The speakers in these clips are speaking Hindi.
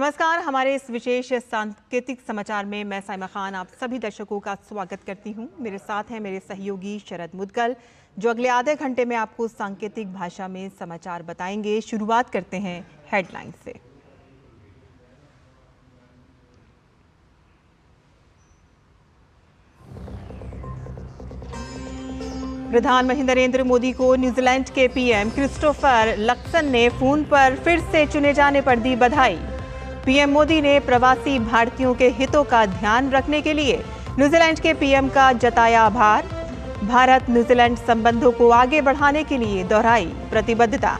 नमस्कार। हमारे इस विशेष सांकेतिक समाचार में मैं साइमा खान आप सभी दर्शकों का स्वागत करती हूं। मेरे साथ हैं मेरे सहयोगी शरद मुदगल, जो अगले आधे घंटे में आपको सांकेतिक भाषा में समाचार बताएंगे। शुरुआत करते हैं हेडलाइन से। प्रधानमंत्री नरेंद्र मोदी को न्यूजीलैंड के पीएम क्रिस्टोफर लक्सन ने फोन पर फिर से चुने जाने पर दी बधाई। पीएम मोदी ने प्रवासी भारतीयों के हितों का ध्यान रखने के लिए न्यूजीलैंड के पीएम का जताया आभार। भारत न्यूजीलैंड संबंधों को आगे बढ़ाने के लिए दोहराई प्रतिबद्धता।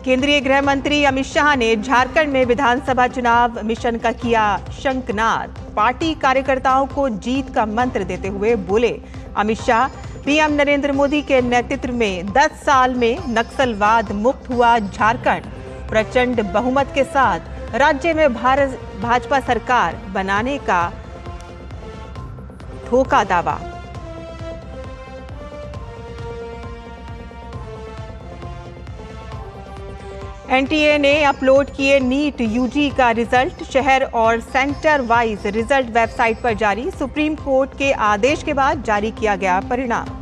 केंद्रीय गृह मंत्री अमित शाह ने झारखंड में विधानसभा चुनाव मिशन का किया शंखनाद। पार्टी कार्यकर्ताओं को जीत का मंत्र देते हुए बोले अमित शाह, पीएम नरेंद्र मोदी के नेतृत्व में 10 साल में नक्सलवाद मुक्त हुआ झारखंड। प्रचंड बहुमत के साथ राज्य में भाजपा सरकार बनाने का ठोका दावा। एनटीए ने अपलोड किए नीट यूजी का रिजल्ट। शहर और सेंटर वाइज रिजल्ट वेबसाइट पर जारी। सुप्रीम कोर्ट के आदेश के बाद जारी किया गया परिणाम।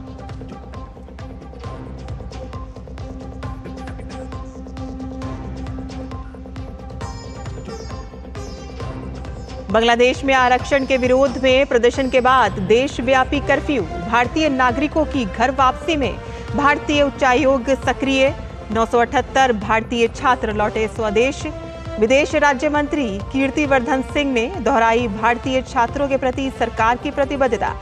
बांग्लादेश में आरक्षण के विरोध में प्रदर्शन के बाद देशव्यापी कर्फ्यू। भारतीय नागरिकों की घर वापसी में भारतीय उच्चायोग सक्रिय। 978 भारतीय छात्र लौटे स्वदेश। विदेश राज्य मंत्री कीर्तिवर्धन सिंह ने दोहराई भारतीय छात्रों के प्रति सरकार की प्रतिबद्धता।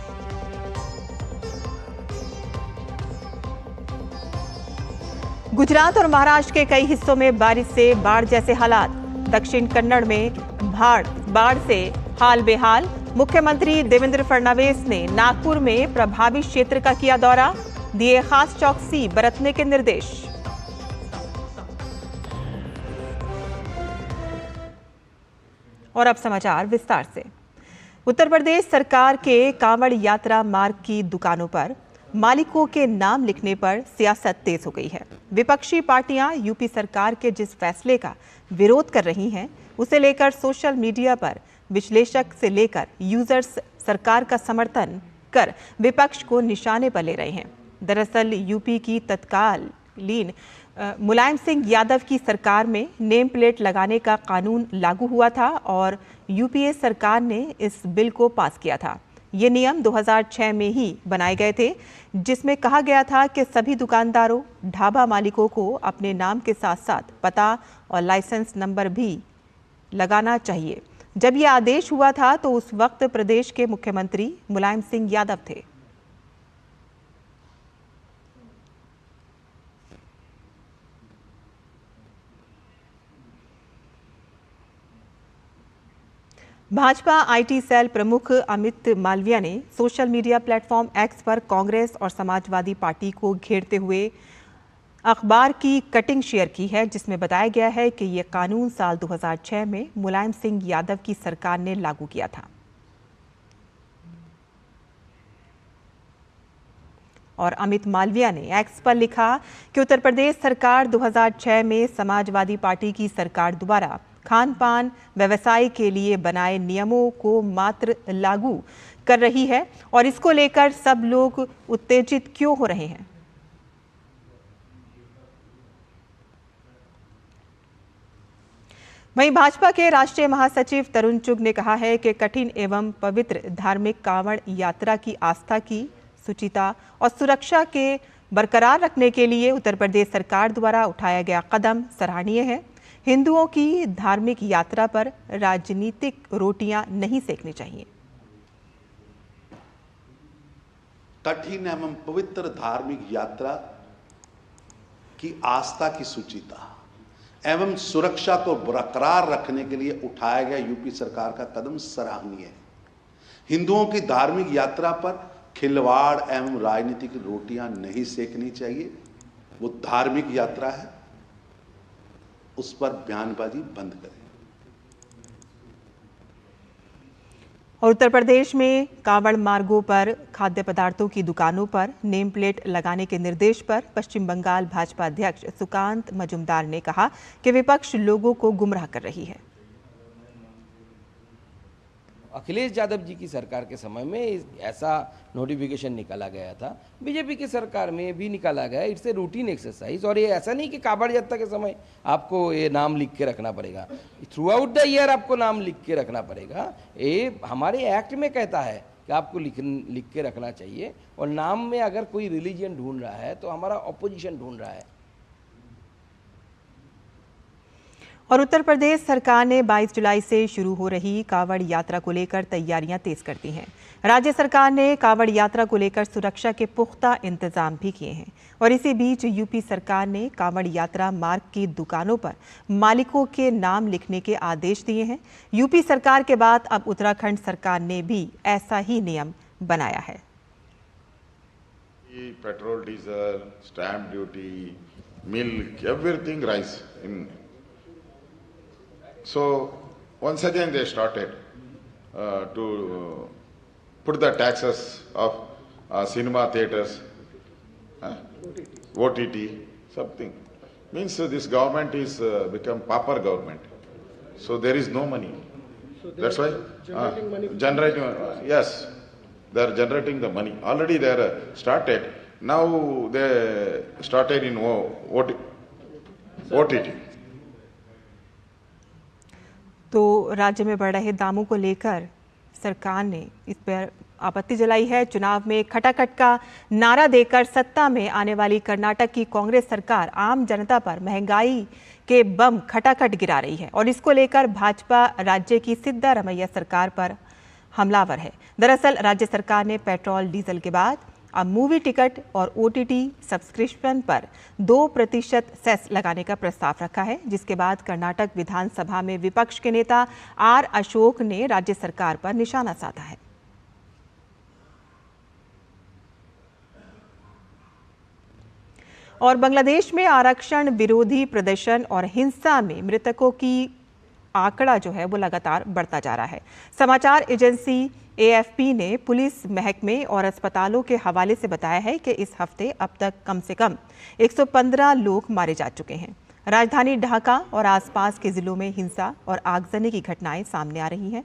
गुजरात और महाराष्ट्र के कई हिस्सों में बारिश से बाढ़ जैसे हालात। दक्षिण कन्नड़ में बाढ़ से हाल बेहाल। मुख्यमंत्री देवेंद्र फडणवीस ने नागपुर में प्रभावित क्षेत्र का किया दौरा। दिए खास चौकसी बरतने के निर्देश। और अब समाचार विस्तार से। उत्तर प्रदेश सरकार के कांवड़ यात्रा मार्ग की दुकानों पर मालिकों के नाम लिखने पर सियासत तेज हो गई है। विपक्षी पार्टियां यूपी सरकार के जिस फैसले का विरोध कर रही हैं, उसे लेकर सोशल मीडिया पर विश्लेषक से लेकर यूजर्स सरकार का समर्थन कर विपक्ष को निशाने पर ले रहे हैं। दरअसल यूपी की तत्कालीन मुलायम सिंह यादव की सरकार में नेम प्लेट लगाने का कानून लागू हुआ था और यूपीए सरकार ने इस बिल को पास किया था। ये नियम 2006 में ही बनाए गए थे, जिसमें कहा गया था कि सभी दुकानदारों, ढाबा मालिकों को अपने नाम के साथ साथ पता और लाइसेंस नंबर भी लगाना चाहिए। जब यह आदेश हुआ था तो उस वक्त प्रदेश के मुख्यमंत्री मुलायम सिंह यादव थे। भाजपा आईटी सेल प्रमुख अमित मालविया ने सोशल मीडिया प्लेटफॉर्म एक्स पर कांग्रेस और समाजवादी पार्टी को घेरते हुए अखबार की कटिंग शेयर की है, जिसमें बताया गया है कि यह कानून साल 2006 में मुलायम सिंह यादव की सरकार ने लागू किया था। और अमित मालविया ने एक्स पर लिखा कि उत्तर प्रदेश सरकार 2006 में समाजवादी पार्टी की सरकार द्वारा खान पान व्यवसाय के लिए बनाए नियमों को मात्र लागू कर रही है और इसको लेकर सब लोग उत्तेजित क्यों हो रहे हैं। वहीं भाजपा के राष्ट्रीय महासचिव तरुण चुग ने कहा है कि कठिन एवं पवित्र धार्मिक कांवड़ यात्रा की आस्था की शुचिता और सुरक्षा के बरकरार रखने के लिए उत्तर प्रदेश सरकार द्वारा उठाया गया कदम सराहनीय है। हिंदुओं की धार्मिक यात्रा पर राजनीतिक रोटियां नहीं सेकनी चाहिए। कठिन एवं पवित्र धार्मिक यात्रा की आस्था की शुचिता एवं सुरक्षा को बरकरार रखने के लिए उठाया गया यूपी सरकार का कदम सराहनीय है। हिंदुओं की धार्मिक यात्रा पर खिलवाड़ एवं राजनीतिक रोटियां नहीं सेकनी चाहिए। वो धार्मिक यात्रा है, उस पर बयानबाजी बंद करें। और उत्तर प्रदेश में कांवड़ मार्गों पर खाद्य पदार्थों की दुकानों पर नेम प्लेट लगाने के निर्देश पर पश्चिम बंगाल भाजपा अध्यक्ष सुकांत मजूमदार ने कहा कि विपक्ष लोगों को गुमराह कर रही है। अखिलेश यादव जी की सरकार के समय में ऐसा नोटिफिकेशन निकाला गया था, बीजेपी की सरकार में भी निकाला गया। It's a routine exercise. और ये ऐसा नहीं कि कांवड़ यात्रा के समय आपको ये नाम लिख के रखना पड़ेगा, थ्रू आउट द ईयर आपको नाम लिख के रखना पड़ेगा। ये हमारे एक्ट में कहता है कि आपको लिख के रखना चाहिए। और नाम में अगर कोई रिलीजन ढूंढ रहा है तो हमारा ऑपोजिशन ढूंढ रहा है। और उत्तर प्रदेश सरकार ने 22 जुलाई से शुरू हो रही कांवड़ यात्रा को लेकर तैयारियां तेज कर दी हैं। राज्य सरकार ने कांवड़ यात्रा को लेकर सुरक्षा के पुख्ता इंतजाम भी किए हैं। और इसी बीच यूपी सरकार ने कांवड़ यात्रा मार्ग की दुकानों पर मालिकों के नाम लिखने के आदेश दिए हैं। यूपी सरकार के बाद अब उत्तराखंड सरकार ने भी ऐसा ही नियम बनाया है। Petrol, diesel, stamp duty, milk, everything rice in. So once again they started to put the taxes of cinema theaters, OTT, something. Means this government is become pauper government. So there is no money. So that's why generating yes, they are generating the money. Already they are started. Now they started in OTT. तो राज्य में बढ़ रहे दामों को लेकर सरकार ने इस पर आपत्ति जलाई है। चुनाव में खटाखट का नारा देकर सत्ता में आने वाली कर्नाटक की कांग्रेस सरकार आम जनता पर महंगाई के बम खटाखट गिरा रही है और इसको लेकर भाजपा राज्य की सिद्धारमैया सरकार पर हमलावर है। दरअसल राज्य सरकार ने पेट्रोल डीजल के बाद अब मूवी टिकट और OTT सब्सक्रिप्शन पर 2% सेस लगाने का प्रस्ताव रखा है, जिसके बाद कर्नाटक विधानसभा में विपक्ष के नेता R अशोक ने राज्य सरकार पर निशाना साधा है। और बांग्लादेश में आरक्षण विरोधी प्रदर्शन और हिंसा में मृतकों की आंकड़ा जो है वो लगातार बढ़ता जा रहा है। समाचार एजेंसी AFP ने पुलिस महकमे और अस्पतालों के हवाले से बताया है कि इस हफ्ते अब तक कम से कम 115 लोग मारे जा चुके हैं। राजधानी ढाका और आसपास के जिलों में हिंसा और आगजनी की घटनाएं सामने आ रही हैं।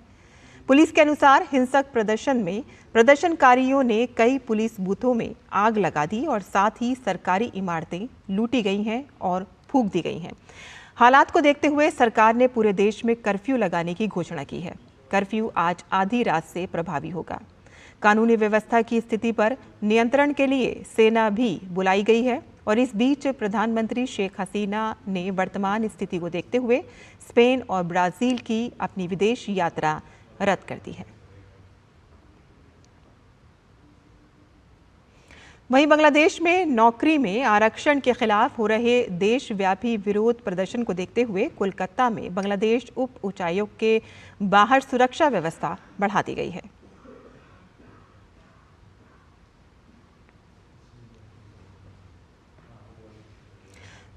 पुलिस के अनुसार हिंसक प्रदर्शन में प्रदर्शनकारियों ने कई पुलिस बूथों में आग लगा दी और साथ ही सरकारी इमारतें लूटी गई हैं और फूंक दी गई हैं। हालात को देखते हुए सरकार ने पूरे देश में कर्फ्यू लगाने की घोषणा की है। कर्फ्यू आज आधी रात से प्रभावी होगा। कानूनी व्यवस्था की स्थिति पर नियंत्रण के लिए सेना भी बुलाई गई है और इस बीच प्रधानमंत्री शेख हसीना ने वर्तमान स्थिति को देखते हुए स्पेन और ब्राजील की अपनी विदेश यात्रा रद्द कर दी है। वहीं बांग्लादेश में नौकरी में आरक्षण के खिलाफ हो रहे देशव्यापी विरोध प्रदर्शन को देखते हुए कोलकाता में बांग्लादेश उप उच्चायुक्त के बाहर सुरक्षा व्यवस्था बढ़ा दी गई है।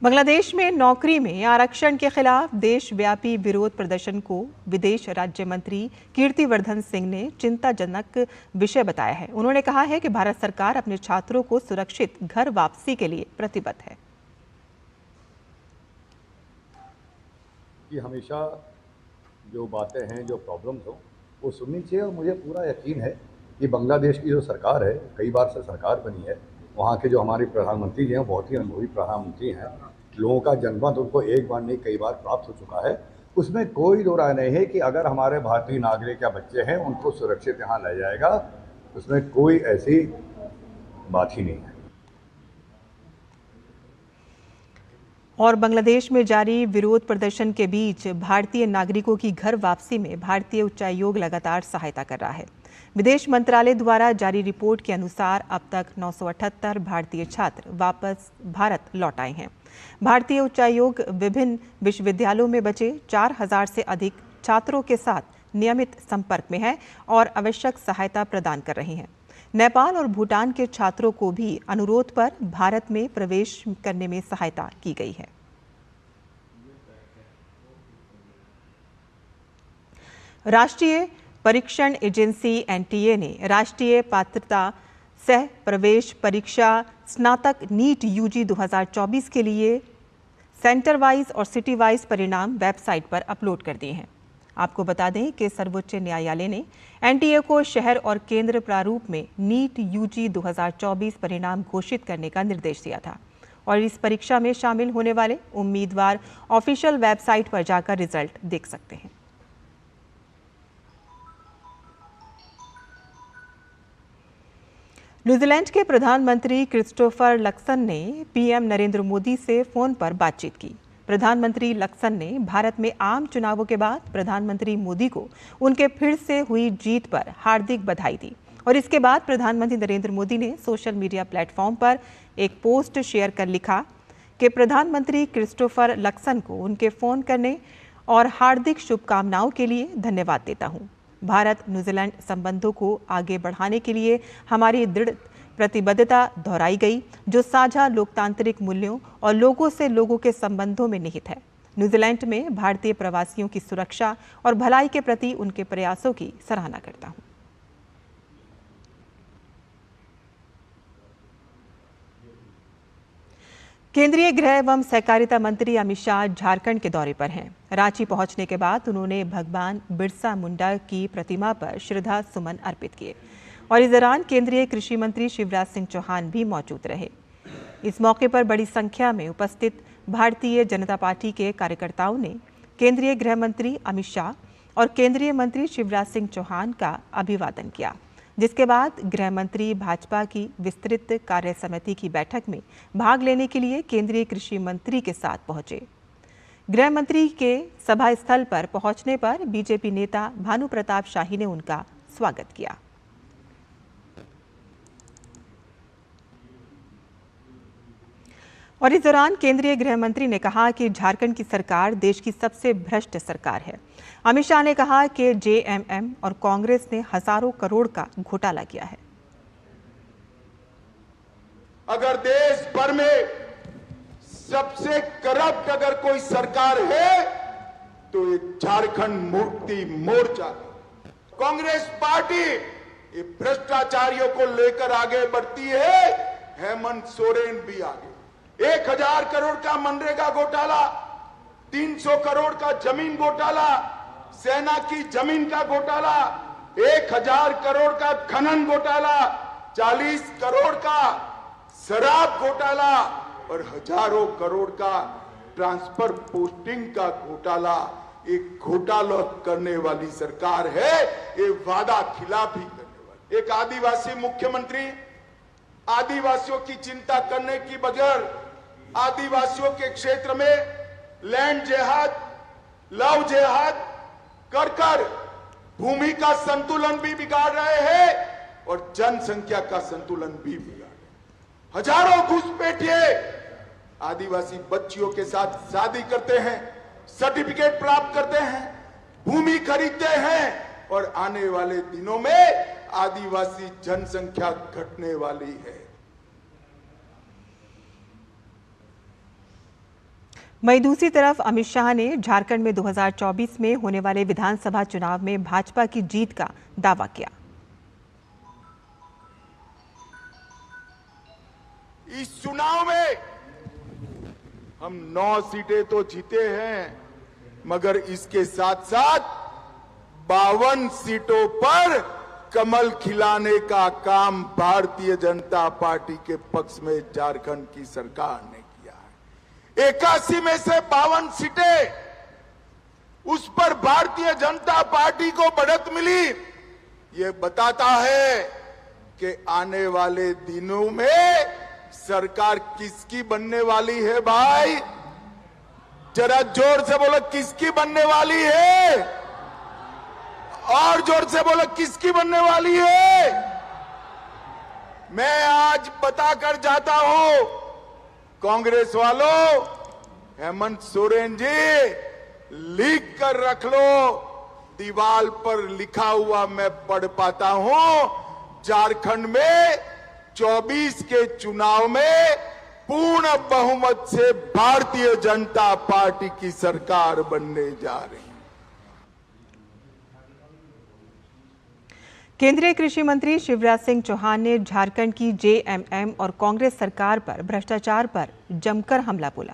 बांग्लादेश में नौकरी में आरक्षण के खिलाफ देशव्यापी विरोध प्रदर्शन को विदेश राज्य मंत्री कीर्तिवर्धन सिंह ने चिंताजनक विषय बताया है। उन्होंने कहा है कि भारत सरकार अपने छात्रों को सुरक्षित घर वापसी के लिए प्रतिबद्ध है। कि हमेशा जो बातें हैं, जो प्रॉब्लम्स हो, वो सुननी चाहिए। और मुझे पूरा यकीन है कि बांग्लादेश की जो सरकार है, कई बार से सरकार बनी है, वहाँ के जो हमारे प्रधानमंत्री जी हैं बहुत ही अनुभवी प्रधानमंत्री हैं। लोगों का जनमत उनको एक बार नहीं कई बार प्राप्त हो चुका है। उसमें कोई दो राय नहीं है कि अगर हमारे भारतीय नागरिक या बच्चे हैं उनको सुरक्षित यहाँ लाया जाएगा। उसमें कोई ऐसी बात ही नहीं है। और बांग्लादेश में जारी विरोध प्रदर्शन के बीच भारतीय नागरिकों की घर वापसी में भारतीय उच्चायोग लगातार सहायता कर रहा है। विदेश मंत्रालय द्वारा जारी रिपोर्ट के अनुसार अब तक 978 भारतीय छात्र वापस भारत लौट आए हैं। भारतीय उच्चायोग विभिन्न विश्वविद्यालयों में बचे 4000 से अधिक छात्रों के साथ नियमित संपर्क में है और आवश्यक सहायता प्रदान कर रहे हैं। नेपाल और भूटान के छात्रों को भी अनुरोध पर भारत में प्रवेश करने में सहायता की गई है। राष्ट्रीय परीक्षण एजेंसी एनटीए ने राष्ट्रीय पात्रता सह प्रवेश परीक्षा स्नातक नीट यूजी 2024 के लिए सेंटर वाइज और सिटी वाइज परिणाम वेबसाइट पर अपलोड कर दिए हैं। आपको बता दें कि सर्वोच्च न्यायालय ने एनटीए को शहर और केंद्र प्रारूप में नीट यूजी 2024 परिणाम घोषित करने का निर्देश दिया था और इस परीक्षा में शामिल होने वाले उम्मीदवार ऑफिशियल वेबसाइट पर जाकर रिजल्ट देख सकते हैं। न्यूजीलैंड के प्रधानमंत्री क्रिस्टोफर लक्सन ने पीएम नरेंद्र मोदी से फोन पर बातचीत की। प्रधानमंत्री लक्सन ने भारत में आम चुनावों के बाद प्रधानमंत्री मोदी को उनके फिर से हुई जीत पर हार्दिक बधाई दी और इसके बाद प्रधानमंत्री नरेंद्र मोदी ने सोशल मीडिया प्लेटफॉर्म पर एक पोस्ट शेयर कर लिखा कि प्रधानमंत्री क्रिस्टोफर लक्सन को उनके फोन करने और हार्दिक शुभकामनाओं के लिए धन्यवाद देता हूं। भारत न्यूजीलैंड संबंधों को आगे बढ़ाने के लिए हमारी दृढ़ प्रतिबद्धता दोहराई गई, जो साझा लोकतांत्रिक मूल्यों और लोगों से लोगों के संबंधों में निहित है। न्यूजीलैंड में भारतीय प्रवासियों की सुरक्षा और भलाई के प्रति उनके प्रयासों की सराहना करता हूं। केंद्रीय गृह एवं सहकारिता मंत्री अमित शाह झारखंड के दौरे पर हैं। रांची पहुंचने के बाद उन्होंने भगवान बिरसा मुंडा की प्रतिमा पर श्रद्धा सुमन अर्पित किए और इस दौरान केंद्रीय कृषि मंत्री शिवराज सिंह चौहान भी मौजूद रहे। इस मौके पर बड़ी संख्या में उपस्थित भारतीय जनता पार्टी के कार्यकर्ताओं ने केंद्रीय गृह मंत्री अमित शाह और केंद्रीय मंत्री शिवराज सिंह चौहान का अभिवादन किया, जिसके बाद गृह मंत्री भाजपा की विस्तृत कार्य समिति की बैठक में भाग लेने के लिए केंद्रीय कृषि मंत्री के साथ पहुंचे। गृह मंत्री के सभा स्थल पर पहुंचने पर बीजेपी नेता भानु प्रताप शाही ने उनका स्वागत किया। और इस दौरान केंद्रीय गृह मंत्री ने कहा कि झारखंड की सरकार देश की सबसे भ्रष्ट सरकार है। अमित शाह ने कहा कि जेएमएम और कांग्रेस ने हजारों करोड़ का घोटाला किया है। अगर देश भर में सबसे करप्ट अगर कोई सरकार है तो ये झारखंड मुक्ति मोर्चा। कांग्रेस पार्टी ये भ्रष्टाचारियों को लेकर आगे बढ़ती है, हेमंत सोरेन भी आगे। 1000 करोड़ का मनरेगा घोटाला, 300 करोड़ का जमीन घोटाला, सेना की जमीन का घोटाला, 1000 करोड़ का खनन घोटाला, 40 करोड़ का शराब घोटाला और हजारों करोड़ का ट्रांसफर पोस्टिंग का घोटाला। एक घोटाला करने वाली सरकार है, ये वादा खिलाफी करने वाली। एक आदिवासी मुख्यमंत्री आदिवासियों की चिंता करने की बजाय आदिवासियों के क्षेत्र में लैंड जेहाद, लव जेहाद कर भूमि का संतुलन भी बिगाड़ रहे हैं और जनसंख्या का संतुलन भी बिगाड़ रहे हैं। हजारों घुसपैठिए आदिवासी बच्चियों के साथ शादी करते हैं, सर्टिफिकेट प्राप्त करते हैं, भूमि खरीदते हैं और आने वाले दिनों में आदिवासी जनसंख्या घटने वाली है। वहीं दूसरी तरफ अमित शाह ने झारखंड में 2024 में होने वाले विधानसभा चुनाव में भाजपा की जीत का दावा किया। इस चुनाव में हम 9 सीटें तो जीते हैं, मगर इसके साथ साथ 52 सीटों पर कमल खिलाने का काम भारतीय जनता पार्टी के पक्ष में झारखंड की सरकार ने किया है। 81 में से 52 सीटें, उस पर भारतीय जनता पार्टी को बढ़त मिली। ये बताता है कि आने वाले दिनों में सरकार किसकी बनने वाली है। भाई जरा जोर से बोलो, किसकी बनने वाली है? और जोर से बोलो, किसकी बनने वाली है? मैं आज बताकर जाता हूं, कांग्रेस वालों, हेमंत सोरेन जी लिख कर रख लो, दीवार पर लिखा हुआ मैं पढ़ पाता हूं। झारखंड में 24 के चुनाव में पूर्ण बहुमत से भारतीय जनता पार्टी की सरकार बनने जा रही है। केंद्रीय कृषि मंत्री शिवराज सिंह चौहान ने झारखंड की जेएमएम और कांग्रेस सरकार पर भ्रष्टाचार पर जमकर हमला बोला।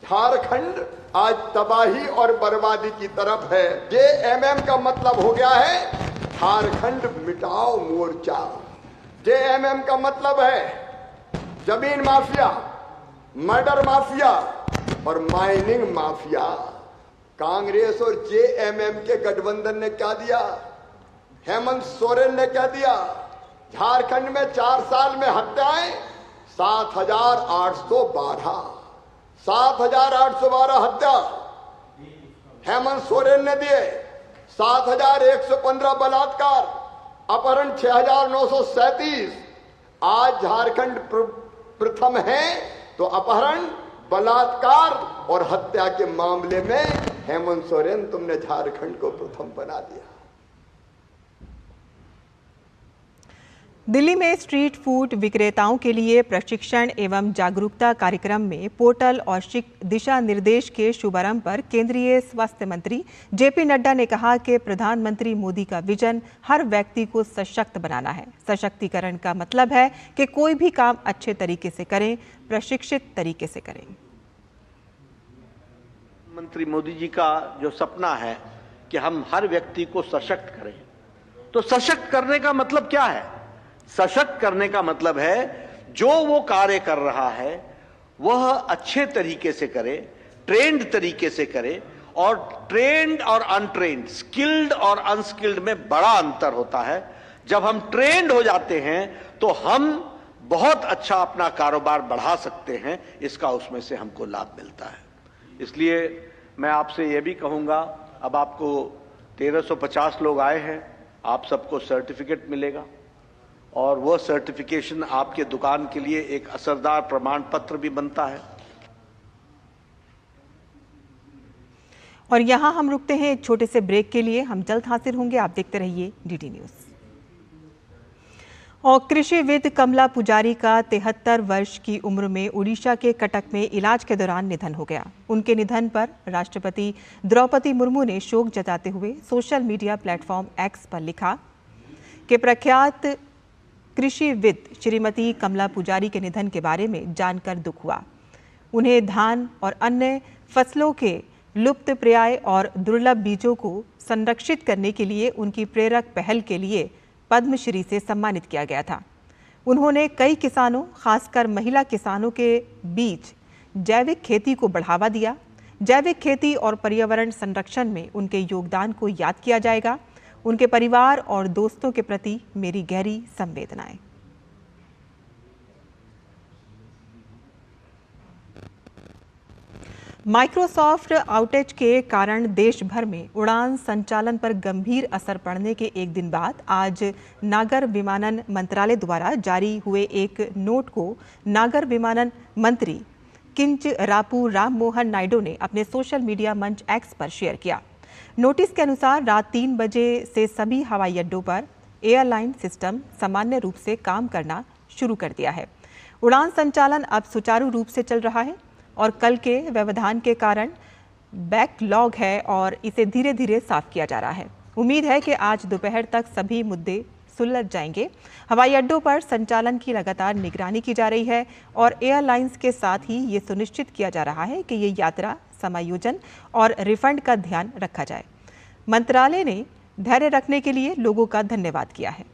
झारखंड आज तबाही और बर्बादी की तरफ है। जेएमएम का मतलब हो गया है झारखंड मिटाओ मोर्चा। जेएमएम का मतलब है जमीन माफिया, मर्डर माफिया और माइनिंग माफिया। कांग्रेस और जेएमएम के गठबंधन ने क्या दिया? हेमंत सोरेन ने क्या दिया? झारखंड में 4 साल में हत्याएं 7,812 हत्या हेमंत सोरेन ने दिए। 7,115 बलात्कार, अपहरण 6,937। आज झारखंड प्रथम है तो अपहरण, बलात्कार और हत्या के मामले में हेमंत सोरेन तुमने झारखंड को प्रथम बना दिया। दिल्ली में स्ट्रीट फूड विक्रेताओं के लिए प्रशिक्षण एवं जागरूकता कार्यक्रम में पोर्टल और दिशा निर्देश के शुभारंभ पर केंद्रीय स्वास्थ्य मंत्री जेपी नड्डा ने कहा कि प्रधानमंत्री मोदी का विजन हर व्यक्ति को सशक्त बनाना है। सशक्तिकरण का मतलब है कि कोई भी काम अच्छे तरीके से करें, प्रशिक्षित तरीके से करें। मंत्री मोदी जी का जो सपना है कि हम हर व्यक्ति को सशक्त करें, तो सशक्त करने का मतलब क्या है? सशक्त करने का मतलब है जो वो कार्य कर रहा है वह अच्छे तरीके से करे, ट्रेंड तरीके से करे। और ट्रेंड और अनट्रेंड, स्किल्ड और अनस्किल्ड में बड़ा अंतर होता है। जब हम ट्रेंड हो जाते हैं तो हम बहुत अच्छा अपना कारोबार बढ़ा सकते हैं, इसका उसमें से हमको लाभ मिलता है। इसलिए मैं आपसे यह भी कहूंगा, अब आपको 1350 लोग आए हैं, आप सबको सर्टिफिकेट मिलेगा और वह सर्टिफिकेशन आपके दुकान के लिए एक असरदार प्रमाण पत्र भी बनता है। और यहां हम रुकते हैं एक छोटे से ब्रेक के लिए। हम जल्द हाजिर होंगे, आप देखते रहिए डीडी न्यूज। और कृषिविद कमला पुजारी का 73 वर्ष की उम्र में उड़ीसा के कटक में इलाज के दौरान निधन हो गया। उनके निधन पर राष्ट्रपति द्रौपदी मुर्मू ने शोक जताते हुए सोशल मीडिया प्लेटफॉर्म एक्स पर लिखा कि प्रख्यात कृषिविद श्रीमती कमला पुजारी के निधन के बारे में जानकर दुख हुआ। उन्हें धान और अन्य फसलों के लुप्तप्राय और दुर्लभ बीजों को संरक्षित करने के लिए उनकी प्रेरक पहल के लिए पद्मश्री से सम्मानित किया गया था। उन्होंने कई किसानों, खासकर महिला किसानों के बीच जैविक खेती को बढ़ावा दिया। जैविक खेती और पर्यावरण संरक्षण में उनके योगदान को याद किया जाएगा। उनके परिवार और दोस्तों के प्रति मेरी गहरी संवेदनाएं। माइक्रोसॉफ्ट आउटेज के कारण देश भर में उड़ान संचालन पर गंभीर असर पड़ने के एक दिन बाद आज नागर विमानन मंत्रालय द्वारा जारी हुए एक नोट को नागर विमानन मंत्री किंचरापू राम मोहन नायडू ने अपने सोशल मीडिया मंच एक्स पर शेयर किया। नोटिस के अनुसार रात 3 बजे से सभी हवाई अड्डों पर एयरलाइन सिस्टम सामान्य रूप से काम करना शुरू कर दिया है। उड़ान संचालन अब सुचारू रूप से चल रहा है और कल के व्यवधान के कारण बैकलॉग है और इसे धीरे धीरे साफ किया जा रहा है। उम्मीद है कि आज दोपहर तक सभी मुद्दे सुलझ जाएंगे। हवाई अड्डों पर संचालन की लगातार निगरानी की जा रही है और एयरलाइंस के साथ ही ये सुनिश्चित किया जा रहा है कि ये यात्रा समायोजन और रिफंड का ध्यान रखा जाए। मंत्रालय ने धैर्य रखने के लिए लोगों का धन्यवाद किया है।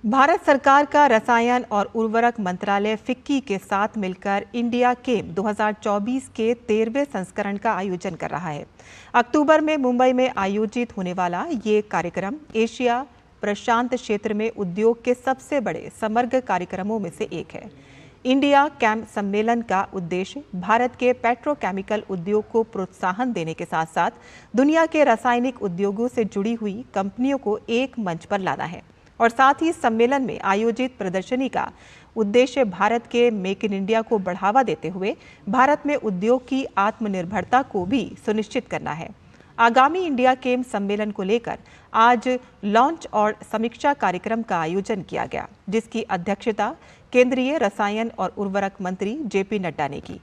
भारत सरकार का रसायन और उर्वरक मंत्रालय फिक्की के साथ मिलकर इंडिया केम 2024 के 13वें संस्करण का आयोजन कर रहा है। अक्टूबर में मुंबई में आयोजित होने वाला ये कार्यक्रम एशिया प्रशांत क्षेत्र में उद्योग के सबसे बड़े समग्र कार्यक्रमों में से एक है। इंडिया कैम सम्मेलन का उद्देश्य भारत के पेट्रोकेमिकल उद्योग को प्रोत्साहन देने के साथ साथ दुनिया के रासायनिक उद्योगों से जुड़ी हुई कंपनियों को एक मंच पर लाना है और साथ ही सम्मेलन में आयोजित प्रदर्शनी का उद्देश्य भारत के मेक इन इंडिया को बढ़ावा देते हुए भारत में उद्योग की आत्मनिर्भरता को भी सुनिश्चित करना है। आगामी इंडिया केम सम्मेलन को लेकर आज लॉन्च और समीक्षा कार्यक्रम का आयोजन किया गया, जिसकी अध्यक्षता केंद्रीय रसायन और उर्वरक मंत्री जेपी नड्डा ने की।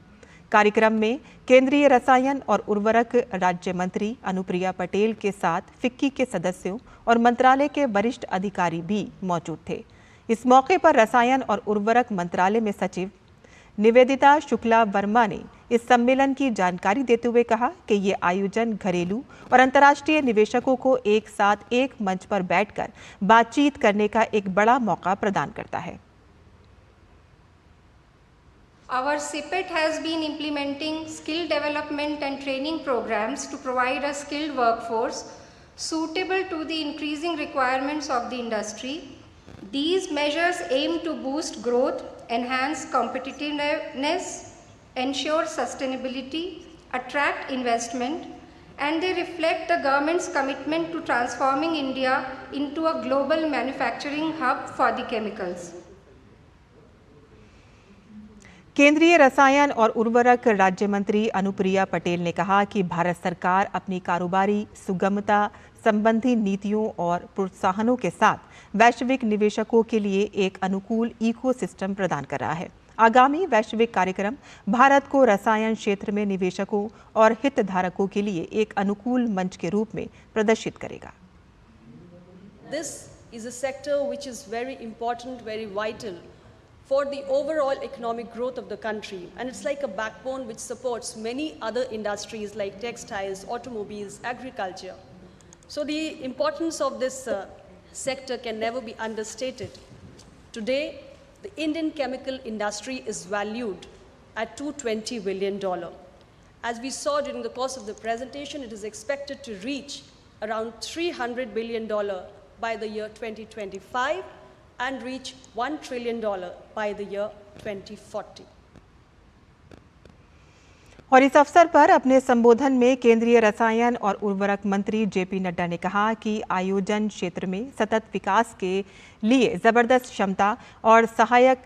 कार्यक्रम में केंद्रीय रसायन और उर्वरक राज्य मंत्री अनुप्रिया पटेल के साथ फिक्की के सदस्यों और मंत्रालय के वरिष्ठ अधिकारी भी मौजूद थे। इस मौके पर रसायन और उर्वरक मंत्रालय में सचिव निवेदिता शुक्ला वर्मा ने इस सम्मेलन की जानकारी देते हुए कहा कि ये आयोजन घरेलू और अंतर्राष्ट्रीय निवेशकों को एक साथ एक मंच पर बैठकर बातचीत करने का एक बड़ा मौका प्रदान करता है। Our CPET has been implementing skill development and training programs to provide a skilled workforce suitable to the increasing requirements of the industry. These measures aim to boost growth, enhance competitiveness, ensure sustainability, attract investment, and they reflect the government's commitment to transforming India into a global manufacturing hub for the chemicals. केंद्रीय रसायन और उर्वरक राज्य मंत्री अनुप्रिया पटेल ने कहा कि भारत सरकार अपनी कारोबारी सुगमता संबंधी नीतियों और प्रोत्साहनों के साथ वैश्विक निवेशकों के लिए एक अनुकूल इकोसिस्टम प्रदान कर रहा है। आगामी वैश्विक कार्यक्रम भारत को रसायन क्षेत्र में निवेशकों और हितधारकों के लिए एक अनुकूल मंच के रूप में प्रदर्शित करेगा। This is a sector which is very important, very vital for the overall economic growth of the country, and it's like a backbone which supports many other industries like textiles, automobiles, agriculture. So the importance of this sector can never be understated. Today, the Indian chemical industry is valued at $220 billion. As we saw during the course of the presentation, it is expected to reach around $300 billion by the year 2025 and reach $1 trillion by the year 2040. और इस अवसर पर अपने संबोधन में केंद्रीय रसायन और उर्वरक मंत्री जेपी नड्डा ने कहा कि आयोजन क्षेत्र में सतत विकास के लिए जबरदस्त क्षमता और सहायक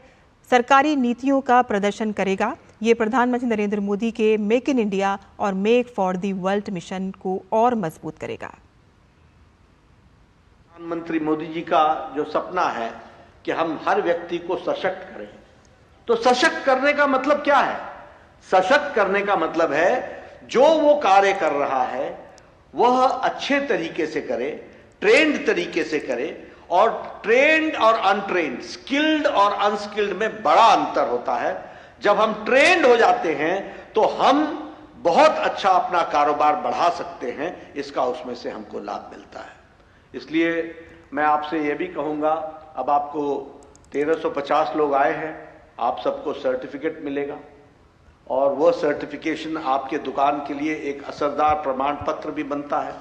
सरकारी नीतियों का प्रदर्शन करेगा। ये प्रधानमंत्री नरेंद्र मोदी के मेक इन इंडिया और make for the world mission को और मजबूत करेगा। प्रधानमंत्री मोदी जी का जो सपना है कि हम हर व्यक्ति को सशक्त करें, तो सशक्त करने का मतलब क्या है? सशक्त करने का मतलब है जो वो कार्य कर रहा है वह अच्छे तरीके से करे, ट्रेंड तरीके से करे, और ट्रेंड और अनट्रेंड, स्किल्ड और अनस्किल्ड में बड़ा अंतर होता है। जब हम ट्रेंड हो जाते हैं तो हम बहुत अच्छा अपना कारोबार बढ़ा सकते हैं, इसका उसमें से हमको लाभ मिलता है। इसलिए मैं आपसे यह भी कहूंगा, अब आपको 1350 लोग आए हैं, आप सबको सर्टिफिकेट मिलेगा और वह सर्टिफिकेशन आपके दुकान के लिए एक असरदार प्रमाण पत्र भी बनता है।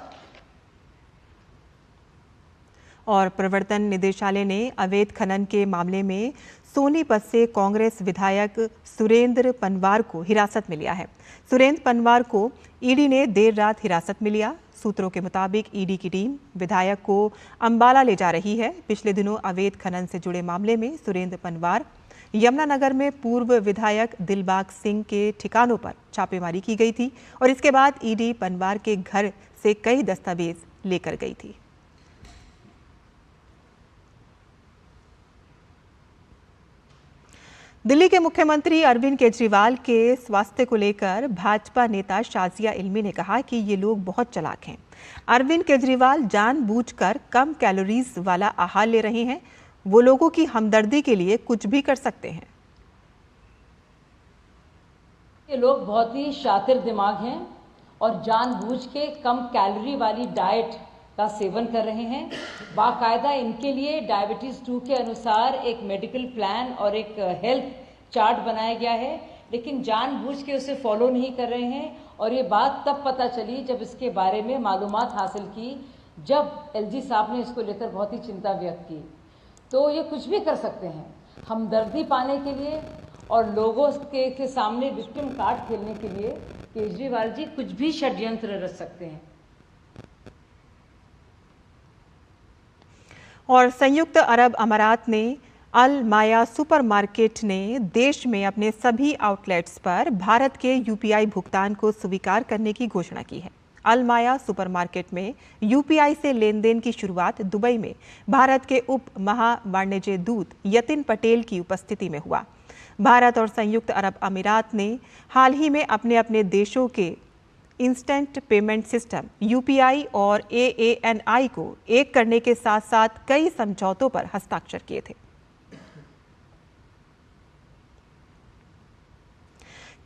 और प्रवर्तन निदेशालय ने अवैध खनन के मामले में सोनीपत से कांग्रेस विधायक सुरेंद्र पनवार को हिरासत में लिया है। सुरेंद्र पनवार को ईडी ने देर रात हिरासत में लिया। सूत्रों के मुताबिक ईडी की टीम विधायक को अंबाला ले जा रही है। पिछले दिनों अवैध खनन से जुड़े मामले में सुरेंद्र पनवार यमुनानगर में पूर्व विधायक दिलबाग सिंह के ठिकानों पर छापेमारी की गई थी और इसके बाद ईडी पनवार के घर से कई दस्तावेज लेकर गई थी। दिल्ली के मुख्यमंत्री अरविंद केजरीवाल के स्वास्थ्य को लेकर भाजपा नेता शाजिया इल्मी ने कहा कि ये लोग बहुत चालाक हैं। अरविंद केजरीवाल जानबूझकर कम कैलोरीज वाला आहार ले रहे हैं। वो लोगों की हमदर्दी के लिए कुछ भी कर सकते हैं। ये लोग बहुत ही शातिर दिमाग हैं और जानबूझ के कम कैलोरी वाली डाइट का सेवन कर रहे हैं। बाकायदा इनके लिए डायबिटीज़ 2 के अनुसार एक मेडिकल प्लान और एक हेल्थ चार्ट बनाया गया है, लेकिन जानबूझ के उसे फॉलो नहीं कर रहे हैं। और ये बात तब पता चली जब इसके बारे में मालूमात हासिल की, जब एलजी साहब ने इसको लेकर बहुत ही चिंता व्यक्त की। तो ये कुछ भी कर सकते हैं हमदर्दी पाने के लिए और लोगों के सामने विक्टिम कार्ड खेलने के लिए। केजरीवाल जी कुछ भी षड्यंत्र रच सकते हैं। और संयुक्त अरब अमारात ने अल माया सुपरमार्केट ने देश में अपने सभी आउटलेट्स पर भारत के यूपीआई भुगतान को स्वीकार करने की घोषणा की है। अल माया सुपरमार्केट में यूपीआई से लेन देन की शुरुआत दुबई में भारत के उप महावाणिज्य दूत यतिन पटेल की उपस्थिति में हुआ। भारत और संयुक्त अरब अमीरात ने हाल ही में अपने अपने देशों के इंस्टेंट पेमेंट सिस्टम यूपीआई और AANI को एक करने के साथ साथ कई समझौतों पर हस्ताक्षर किए थे।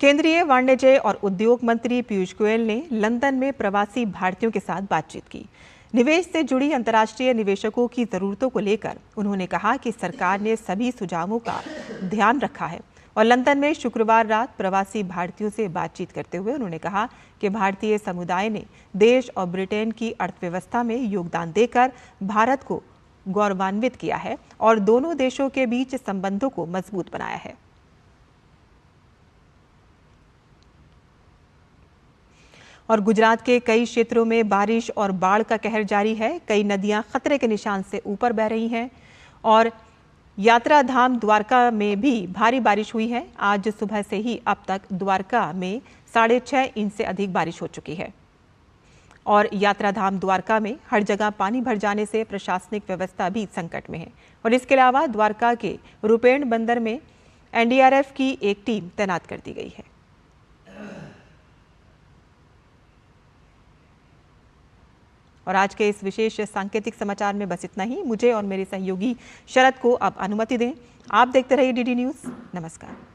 केंद्रीय वाणिज्य और उद्योग मंत्री पीयूष गोयल ने लंदन में प्रवासी भारतीयों के साथ बातचीत की। निवेश से जुड़ी अंतर्राष्ट्रीय निवेशकों की जरूरतों को लेकर उन्होंने कहा कि सरकार ने सभी सुझावों का ध्यान रखा है और लंदन में शुक्रवार रात प्रवासी भारतीयों से बातचीत करते हुए उन्होंने कहा कि भारतीय समुदाय ने देश और ब्रिटेन की अर्थव्यवस्था में योगदान देकर भारत को गौरवान्वित किया है और दोनों देशों के बीच संबंधों को मजबूत बनाया है। और गुजरात के कई क्षेत्रों में बारिश और बाढ़ का कहर जारी है। कई नदियां खतरे के निशान से ऊपर बह रही हैं और यात्रा धाम द्वारका में भी भारी बारिश हुई है। आज सुबह से ही अब तक द्वारका में 6.5 इंच से अधिक बारिश हो चुकी है और यात्रा धाम द्वारका में हर जगह पानी भर जाने से प्रशासनिक व्यवस्था भी संकट में है। और इसके अलावा द्वारका के रुपेण बंदर में NDRF की एक टीम तैनात कर दी गई है। और आज के इस विशेष सांकेतिक समाचार में बस इतना ही। मुझे और मेरे सहयोगी शरद को अब अनुमति दें। आप देखते रहिए DD न्यूज़। नमस्कार।